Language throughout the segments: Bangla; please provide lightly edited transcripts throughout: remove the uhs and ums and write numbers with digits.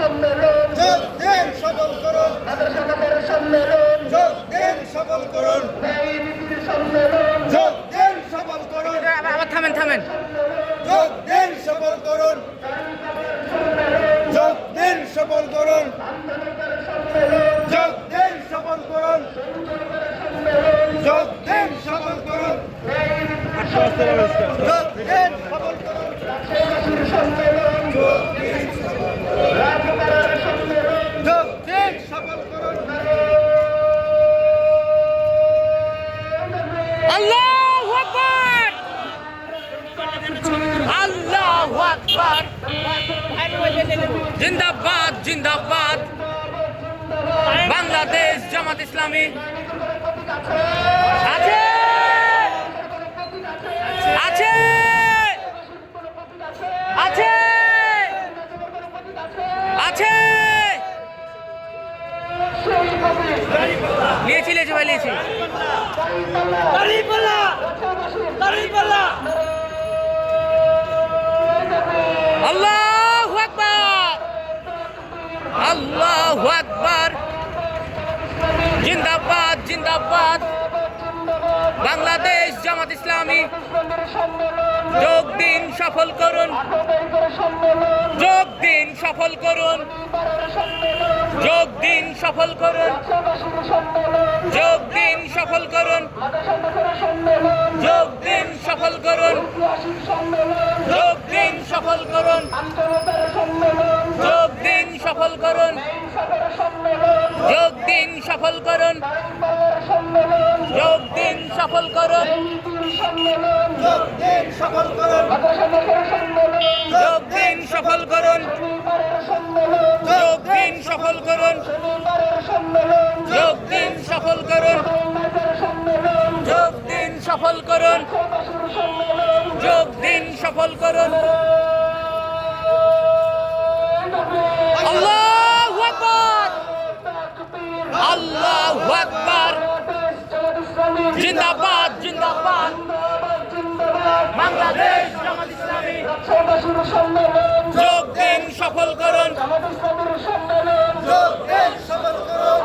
যোগ দিন সফল করুন, যোগ দিন সফল করুন, যোগ দিন সফল করুন, আবার থামেন থামেন। যোগ দিন সফল করুন, যোগ দিন সফল করুন, যোগ দিন সফল করুন, যোগ দিন সফল করুন, যোগ দিন সফল করুন, যোগ দিন সফল করুন। আল্লাহু আকবার, আল্লাহু আকবার। জিন্দাবাদ জিন্দাবাদ বাংলাদেশ জামাত ইসলামী। আছে আছে আছে আছে নিয়েছি নিয়েছি ভাই নিয়েছি। আল্লাহু আকবার, আল্লাহু আকবার। জিন্দাবাদ জিন্দাবাদ বাংলাদেশ জামাত ইসলামী। যোগ দিন সফল করুন, যোগ দিন সফল করুন, যোগ দিন সফল করুন, যোগ দিন সফল করুন, যোগ দিন সফল করুন, যোগ দিন সফল করুন, যোগ দিন সফল করুন, যোগ দিন সফল করুন, যোগ দিন সফল করুন, যোগ দিন সফল করুন, যোগ দিন সফল করুন, যোগ দিন সফল করুন, যোগ দিন সফল করুন, যোগ দিন সফল করুন, যোগ দিন সফল করুন। আল্লাহু আকবার, আল্লাহু আকবার। জিন্দাবাদ জিন্দাবাদ বাংলাদেশ জামাত ইসলামী। যোগ দিন সফল করুন, যোগ দিন সফল করুন,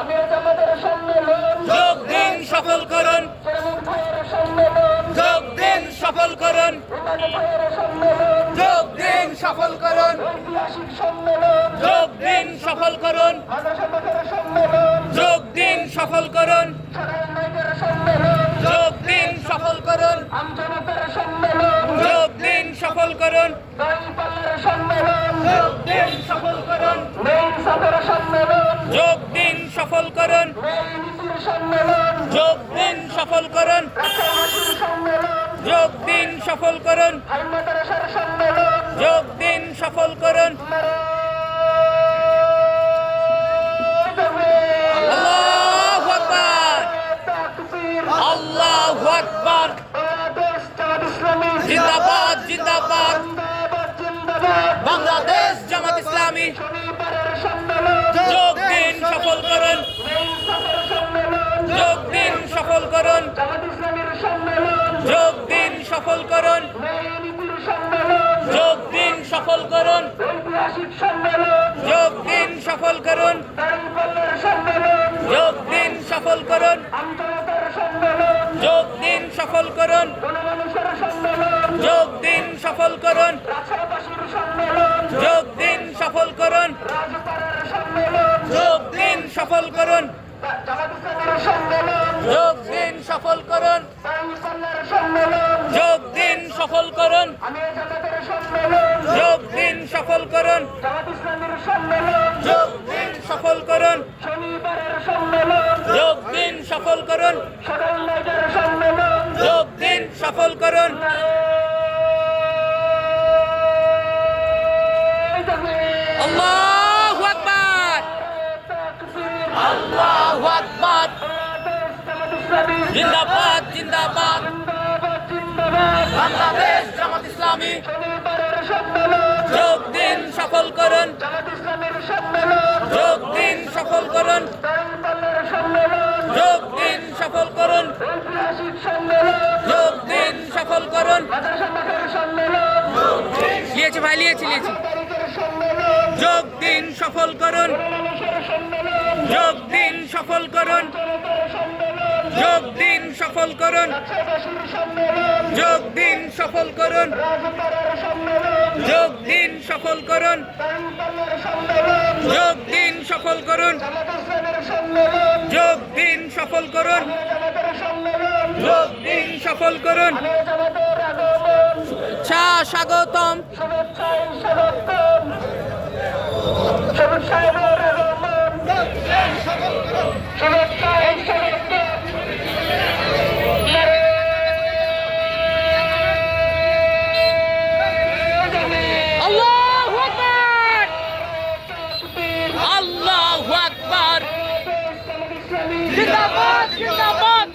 যোগ দিন সফল করুন, যোগ দিন সফল করুন, যোগ দিন সফল করুন, যোগ দিন সফল করুন, যোগ দিন সফল করুন, যোগ দিন সফল করুন, যোগ দিন সফল করুন, যোগ দিন সফল করুন, যোগ দিন সফল করুন, যোগ দিন সফল করুন, যোগ দিন সফল করুন, যোগ দিন সফল করুন। আল্লাহু আকবার, আল্লাহু আকবার। জিন্দাবাদ জিন্দাবাদ বাংলাদেশ জামাত ইসলামী। যোগ দিন সফল করুন, যোগ দিন সফল করুন, যোগ দিন সফল করুন, যোগ দিন সফল করুন, যোগ দিন সফল করুন, যোগ দিন সফল করুন, যোগ দিন সফল করুন, যোগ দিন সফল করুন, যোগ দিন সফল করুন, যোগ দিন সফল করুন, যোগ দিন সফল করুন, যোগ দিন সফল করুন, যোগ দিন সফল করুন, যোগ দিন সফল করুন, যোগ দিন সফল করুন, যোগ দিন সফল করুন। আল্লাহু আকবার, আল্লাহু আকবার। জিন্দাবাদ জিন্দাবাদ বাংলাদেশ জামাত ইসলামী। যোগ দিন সফল করুন, যোগ দিন সফল করুন, যোগ দিন সফল করুন, যোগ দিন সফল করুন। লিয়েছি ভাই, লিয়েছি লিয়েছি। যোগ দিন সফল করুন, যোগ দিন সফল করুন, যোগ দিন সফল করুন, যোগ দিন সফল করুন, যোগ দিন সফল করুন, যোগ দিন সফল করুন, যোগ দিন সফল করুন, যোগ দিন সফল করুন। স্বাগতম আল্লাহু আকবার, আল্লাহু আকবার, জিন্দাবাদ জিন্দাবাদ।